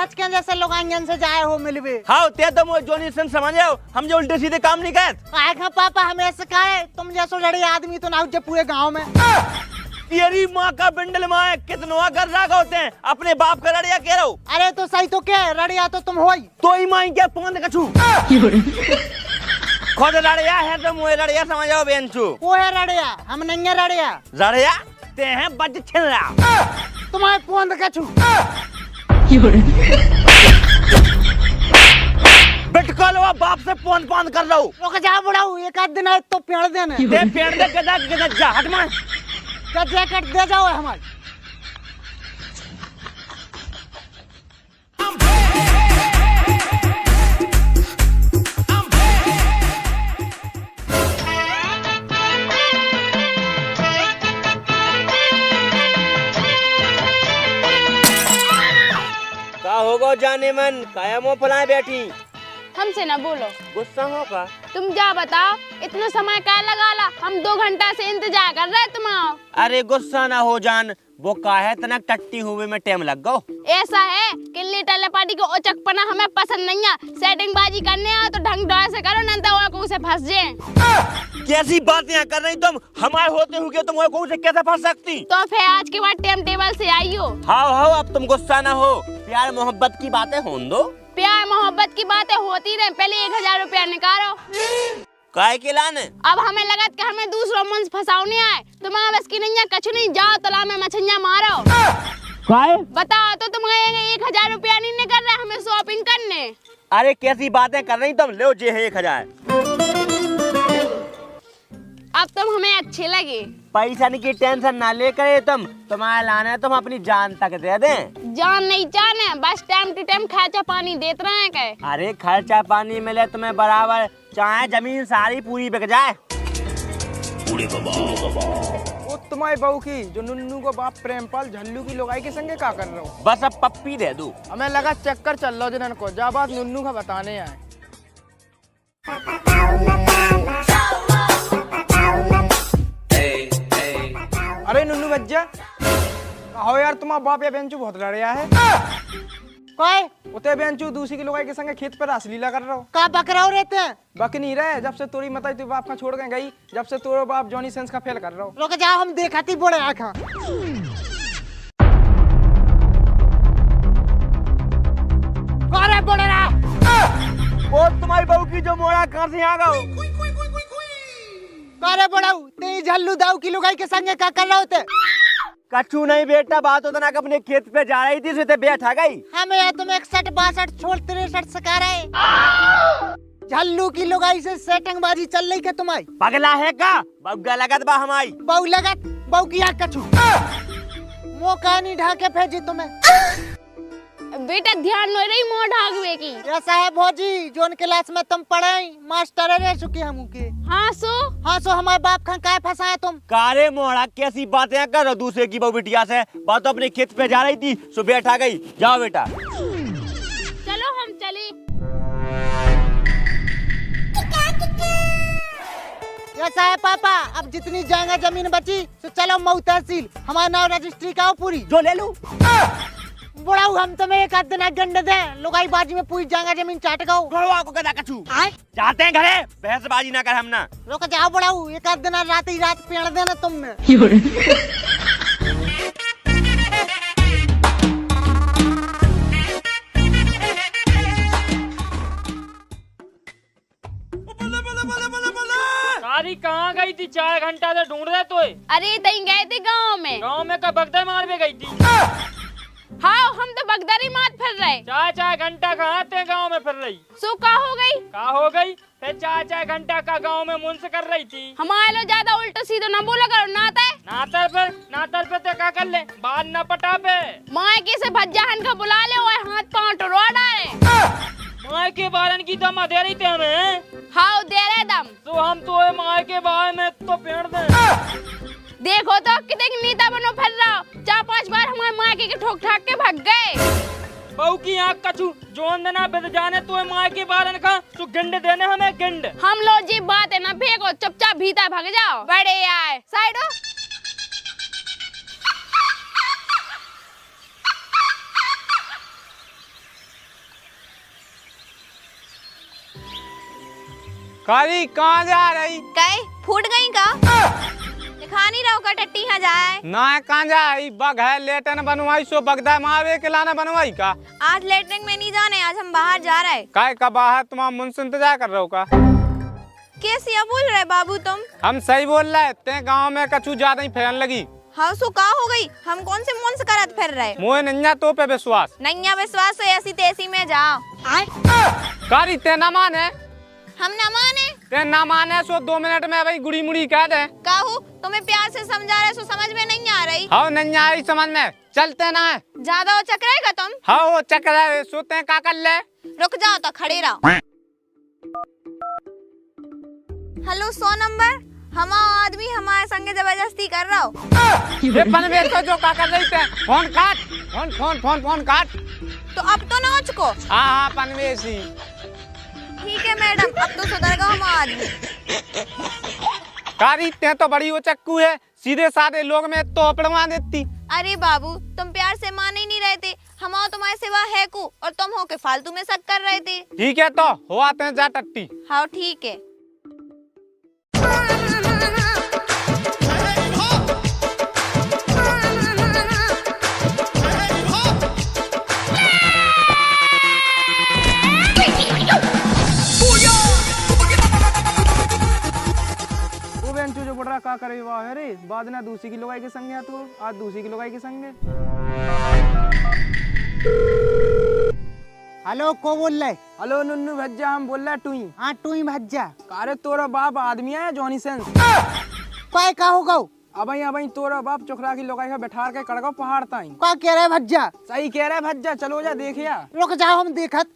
बचपन जैसे लोग आंगन से जाए हो मिलवे। हाँ ते तो मोर जोनी सन समझो, हम जो उल्टे सीधे काम नहीं करते। आएगा पापा हमें सिखाए, तुम जैसो लड़े आदमी तो ना हो पूरे गांव में। तेरी माँ का बिंडल माँ कितना कर रहा होते हैं, अपने बाप का लड़िया कह रहा हूँ। अरे तो सही तो क्या रड़िया तो तुम हो ही। तो ही माँ क्या पोंद कछू खुद लड़िया है तो मुझे लड़िया समझो बेंचू। वो है रड़िया, हम नहीं है रड़िया। लड़िया ते हैं बच छिल रहा तुम्हारे पोंद कछू। बिटकॉल वो बाप से पोंद पोंद कर रहा हूँ। रुक जा बुढ़ाऊ, एक आध दिन आए तो पेड़ देने। ते पेड़ दे गदा गदा जा हट मार। क्या जैकेट दे जाओ हमारे। का होगा जाने मन काया मुँह फुलाए बैठी। हमसे ना बोलो, गुस्सा होगा। तुम जा बताओ इतना समय क्या लगा ला, हम 2 घंटा से इंतजार कर रहे तुम आओ। अरे गुस्सा ना हो जान, वो काहे तनक टट्टी हुए में टाइम लग गो। ऐसा है किल्ली टल्ले पार्टी को ओचकपना हमें पसंद नहीं है। सेटिंग बाजी करने आ तो ढंग ढंग से करो, नहीं तो वो से फंस जाए। कैसी बातें कर रही तुम, हमारे होते हुए तुम को से कैसे फंस सकती। तो फिर आज के बाद टाइम टेबल से आइयो। हाँ अब तुम गुस्सा ना हो, प्यार मोहब्बत की बातें होन दो। प्यार मोहब्बत की बातें होती रहे, पहले 1000 रुपया निकालो। काय के लाने? अब हमें लगा कि हमें दूसरों मन फंसाने आए, तुम्हारा बस की नहीं है, कछु नहीं, जाओ तालाब में मछलियां मारो। काय? बताओ तो तुम 1000 रुपया नहीं निकल रहा हमें शॉपिंग करने। अरे कैसी बातें कर रही तुम, लो जे है 1000। अब तुम हमें अच्छे लगे। पैसा की टेंशन ना ले करे तुम, तुम्हारा लाना है तुम अपनी जान तक दे दे। जान नहीं जाने, बस टाइम टू टाइम खर्चा पानी देते रहे के। अरे खर्चा पानी मिले तुम्हें बराबर, चाहे जमीन सारी पूरी बिक जाए। वो तुम्हारी बहू की जो नुन्नू को बाप प्रेमपाल झल्लू की लोगाई के संगे का कर रहा हूँ। बस अब पप्पी दे दूं। हमें लगा चक्कर चल रहा जिन्हन को, जा बात नुन्नू का बताने आए। अरे नुन्नू बज्जा, कहो यार तुम्हारा बाप या बेंचू बहुत लड़िया है। कोई उते बेंचू दूसरी की लोगाई के संगे खेत पर रासलीला कर रहा हो। का बकराओ रहते हैं। बक नहीं रहे, जब से तोरी मताई तू बाप का छोड़ के गई, जब से तोरो बाप जॉनी सेंस का फेल कर रहा हो। रुक जाओ हम देखाती बोले आखा। अरे बोले रहा वो तुम्हारी बहू की जो मोड़ा कहाँ से आ गया। अरे बड़ाऊ ते झल्लू दाऊ की लुगाई के संगे का कर रहे होते। कछु नहीं बेटा, बात होता ना अपने खेत पे जा रही थी, उसे बैठा गई। हमें तुम 61 62 छोड़ 63 सिखा रहे। झल्लू की लुगाई से सेटिंग बाजी चल रही क्या तुम्हारी। पगला है का बग्गा लगत बा हमारी। बहु लगत बहु की आँख कछु मौका नहीं ढाके भेजी तुम्हें। बेटा ध्यान नहीं रही मोह ढागवे की। ऐसा है भौजी, जोन क्लास में तुम पढ़े मास्टर रह चुके हम के। हाँ सो हमारे बाप खान काय फंसाए तुम। कारे मोड़ा कैसी बातें कर रहे हो दूसरे की बहू बिटिया से। बात तो अपने खेत पे जा रही थी, सो बैठा गई। जाओ बेटा चलो हम चले। ऐसा है पापा, अब जितनी जाएगा जमीन बची तो चलो मऊ तहसील, हमारा नाम रजिस्ट्री का हो पूरी। जो ले लूं। बुढ़ाऊ हम तुम्हें एक आध दिन गंड दे, लुगाई बाजी में पूरी जाएगा जमीन चाट गाओ। को कदा कछु जाते हैं घरे, बहसबाजी ना कर हम ना। रुक जाओ बुढ़ाऊ, एक आध दिन रात ही रात पेड़ देना तुम में। कहाँ गई थी? 4 घंटा से ढूंढ रहे तो। अरे तई गए थे गाँव में। गाँव में का बगदर मार में गई थी। हाँ हम तो बगदारी मार फिर रहे। 4 घंटा कहाँ थे गाँव में फिर रही। सो का हो गई? फिर 4 घंटा का गाँव में मुंस कर रही थी। हमारे लो ज्यादा उल्टा सीधा ना बोला करो। नातर पे ते का कर ले, बाद न पटा पे। मायके से भज्जाहन का बुला ले और हाथ पांव टुरवा डाले। माय के बारन की दम दे रही थे हमें। हाँ दे रहे दम। तो हम तो माय के बारे में तो पेड़ दे। देखो तो कितने नीता बनो फिर रहा। 4-5 बार हमारे मायके के ठोक ठाक के भाग गए। बहू की आँख कछु जोन देना बिद जाने तो माय के बारन का तो गंड देने हमें गंड। हम लोग जी बात है ना फेंको, चुपचाप भीतर भाग जाओ। बड़े आए साइड हो। कारी कहाँ जा रही? कई फूट गई का? दिखा नहीं रहो का टट्टी यहाँ जाए। ना कहाँ जाई? बग है लेटन बनवाई सो बगदा मावे के लाना बनवाई का? आज लेटरिंग में नहीं जाने, आज हम बाहर जा रहे। काय का बाहर? तुम मुझसे इंतजार कर रहे हो का? कैसे बोल रहे बाबू तुम? हम सही बोल रहे ते गाँव में कछु ज्यादा ही फैलन लगी। हाँ सो का हो गई? हम कौन से मन से करत फिर रहे? मोहे नैया तो पे विश्वास नैया विश्वास है, ऐसी तेसी में जाओ। कारी ते न माने? हम न माने। ते न माने सो 2 मिनट में भाई गुड़ी मुड़ी कह दे। काहू तुम्हें प्यार से समझा रहे सो समझ में नहीं आ रही। हाँ नैया आई समझ में, चलते ना है। ज्यादा उचक रहेगा तुम। हाँ वो चक्कर सोते का कर ले। रुक जाओ तो खड़े रहो। हेलो 100 नंबर, हमारा आदमी हमारे संगे जबरदस्ती कर रहा हो। ये पनवेल तो जो का कर रही थे, फोन काट, फोन काट। तो अब तो ना उचको। हाँ पनवेसी। ठीक है मैडम, अब तो सुधर गया हमारा आदमी। कारी ते तो बड़ी वो चक्कू है, सीधे साधे लोग में तो अपड़वा देती। अरे बाबू तुम प्यार से मान ही नहीं रहे थे, हमारा तुम्हारे सिवा है को और तुम हो के फालतू में शक कर रहे थे। ठीक है तो हो आते हैं जा टट्टी। हाँ ठीक है। जो बढ़ रहा का करे वाह रे, बाद ना दूसरी की लुगाई के संग है तू, आज दूसरी की लुगाई के संग है। हेलो को बोल रहे? हेलो नुन्नू भज्जा, हम बोल रहे टुई। हाँ टुई भज्जा। अरे तोरा बाप आदमी है जॉनी सेंस। काय का हो गौ? अब तोरा बाप चोखरा की लुगाई का बैठा के कड़को पहाड़ ताई। का कह रहे भज्जा? सही कह रहे भज्जा, चलो जा देखिया। रुक जाओ हम देखत।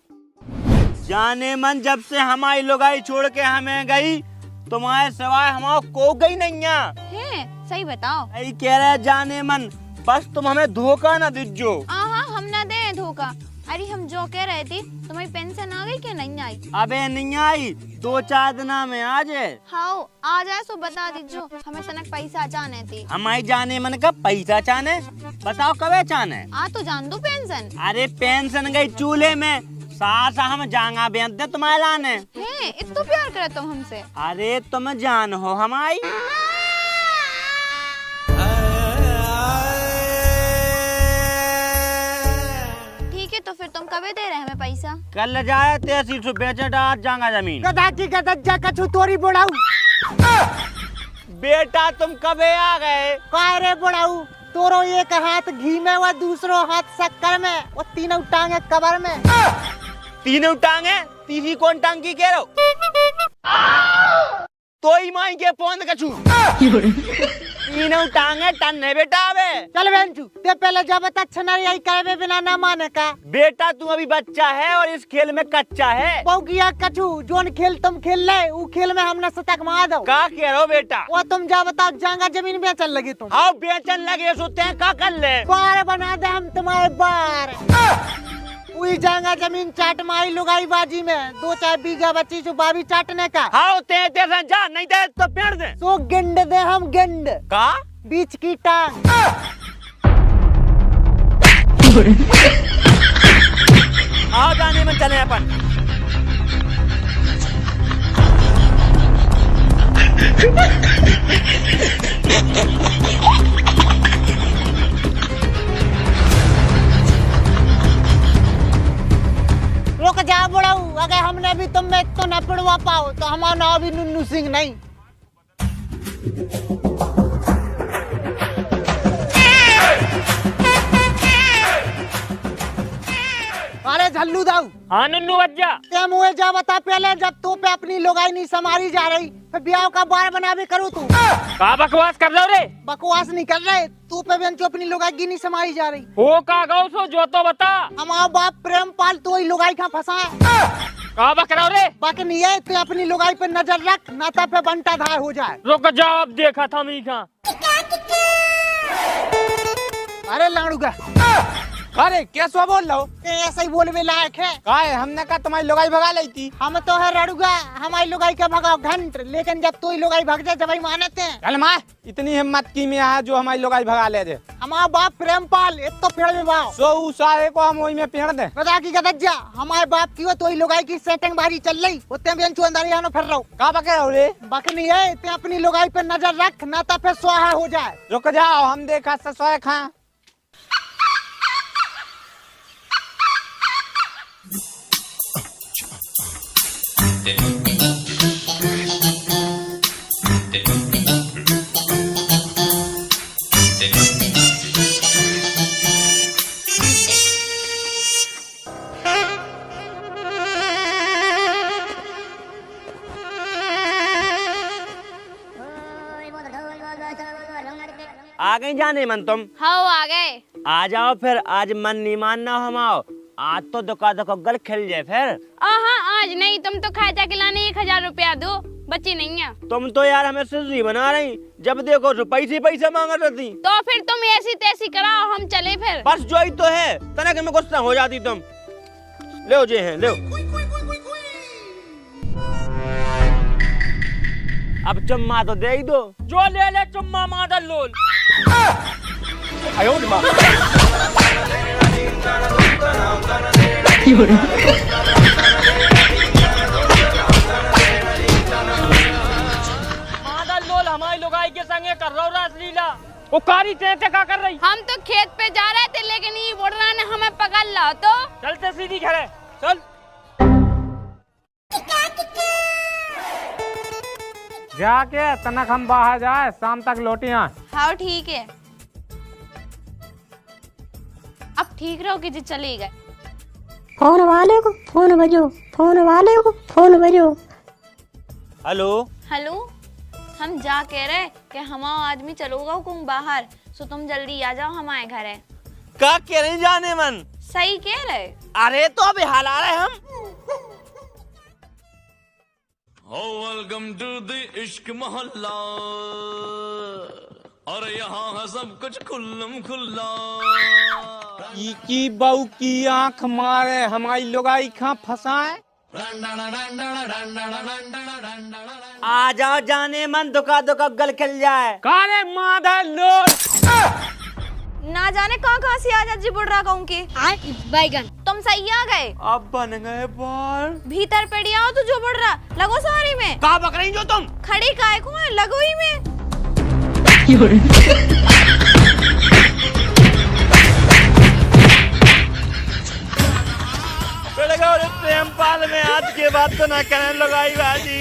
जाने मन जब से हमारी लुगाई छोड़ के हमें गई, तुम्हारे सिवाय हमारा को गई नहीं है। सही बताओ। यही कह रहे जाने मन, बस तुम हमें धोखा ना दीजो। हाँ हम ना दे धोखा। अरे हम जो कह रहे थे, तुम्हारी पेंशन आ गई क्या नहीं आई? अबे नहीं आई, 2-4 दिन में आ जाए। हाँ आ जाए सो बता दीजो, हमें तनक पैसा चाहने थी। हमारी जाने मन का पैसा चाहने, बताओ कब चाहने? आ तो जान दो पेंशन। अरे पेंशन गई चूल्हे में, सास हम जांगा बेच दे तुम्हारे लाने। है इतना प्यार करे तुम हमसे? अरे तुम जान हो हमारी। ठीक है तो फिर तुम कब दे रहे हमें पैसा? कल जाए 83 बेचे आज जांगा जमीन। गधा की गधा कछु तोरी बुढ़ाऊ। बेटा तुम कबे आ गए? काय रे बुढ़ाऊ, तोरो एक हाथ घी में व दूसरो हाथ शक्कर में और तीनों टांगे कबर में। तीनों टांगे? तीसरी कौन टांग की कह रहे हो? तो ही माई के पोंद कछु। तीनों टांगे टन है बेटा। अबे चल बेंचू, ते पहले जब तक छनरी आई करे बिना ना माने का। बेटा तू अभी बच्चा है और इस खेल में कच्चा है। बहुकिया कछु, जोन खेल तुम खेल रहे वो खेल में हमने शतक मार दो। का कह रहे हो बेटा? वो तुम जा बताओ, जांगा जमीन बेचन लगे तुम। हाँ बेचन लगे सोते हैं, का कर ले? बार बना दे हम तुम्हारे बार। वही जांगा जमीन चाट मारी लुगाई बाजी में, 2-4 बीघा बची जो बाबी चाटने का। हाँ ते जा, नहीं दे तो पेड़ दे। तो गेंड दे हम गेंड, का बीच की टांग। आओ जाने में चले अपन। रुक जा बुढ़ाऊ, अगर हमने भी तुम में तो न पड़वा पाओ तो हमारा नाम भी नुन्नू सिंह नहीं। अरे झल्लू दाऊ। हाँ नुन्नू भज्जा। ते मुझे जा बता पहले, जब तू पे अपनी लुगाई नहीं संभाली जा रही, फिर ब्याह का बार बना भी करूँ तू। का बकवास कर रहे हो रे? बकवास नहीं कर रहे, तू पे बेंचो अपनी लुगाई की नहीं संभाली जा रही। हो का गौ सो जो तो बता। हमारा बाप प्रेमपाल तो ही लुगाई का फंसा है। का बक रहा हो रे? बाकी नहीं है, तू अपनी लुगाई पे नजर रख, नाता पे बंटा धार हो जाए। रुक जाओ, अब देखा था मी का। अरे लाड़ू का अरे कैसे बोल रहे हो? ऐसा ही बोलवे लायक है। का है? हमने कहा तुम्हारी लुगाई भगा ली थी। हम तो है रड़ुगा, हमारी लुगाई का भगाओ घंट, लेकिन जब तू ही लुगाई भग जाए जब ही मानते हैं। चल माँ, इतनी हिम्मत की में है जो हमारी लुगाई भगा ले दे। हमारा बाप प्रेमपाल एक तो पेड़ में बाओ सो सारे को हम वही में पेड़ दे। बता की गदज्जा, हमारे बाप की हो तो ही लुगाई की सेटिंग बाजी चल रही, उतने भी अंचू अंदर आनो फिर रहो। का बके हो रे? बकनी है, ते अपनी लुगाई पे नजर रख, ना तो फिर स्वाहा हो जाए। रुक जाओ, हम देखा ससुर खा। आ गई जाने मन तुम? हाँ आ गए। आ जाओ फिर, आज मन नहीं मानना हमाओ। आज तो दुका गल खेल जाए फिर। हाँ आज नहीं, तुम तो खाचा खिलाने 1000 रुपया दो, बच्ची नहीं है। तुम तो यार हमें सिजरी बना रही, जब देखो तो पैसे मांग रही। तो फिर तुम ऐसी तैसी कराओ, हम चले फिर। बस जो ही तो है, तनक में गुस्सा हो जाती तुम। ले जे हैं, ले अब चुम्मा तो दे ही दो। जो ले ले चुम्मा मादर लोल। आयो माँ। मादर लोल हमारी लुगाई के संगे कर रहा रासलीला। वो कारी टेटे का कर रही। हम तो खेत पे जा रहे थे, लेकिन ये बुढ़ा ने हमें पकड़ ला। तो चलते सीधी घरे चल। जाके तनक हम बाहर जाए, शाम तक लौटिया। हाँ ठीक है। अब ठीक रहो कि जी चले गए। फोन वाले को फोन बजो, फोन वाले को फोन बजो। हेलो हेलो, हम जा कह रहे कि हमारा आदमी चलोगा कुम बाहर, सो तुम जल्दी आ जाओ हमारे घर है। का कह रही जाने मन? सही कह रहे। अरे तो अभी हाल आ रहे हम। वेलकम टू द इश्क मोहल्ला, और यहाँ है सब कुछ खुल्लम खुल्ला। की बहू की आंख मारे, हमारी लुगाई खा फंसाए। आ जाओ जाने मन, दुका गल खेल जाए। कारे मादर लोल। ना जाने कहाँ से आ जी बुढ़ रहा कहूँ के बैगन तुम सही आ गए। अब बन गए बाल। भीतर पेड़िया हो तो जो बुढ़ रहा लगो सारी में। कहा बक रही जो तुम? खड़ी काय को है, लगो ही में। प्रेमपाल में आज के बाद तो ना कहने लगाई बाजी।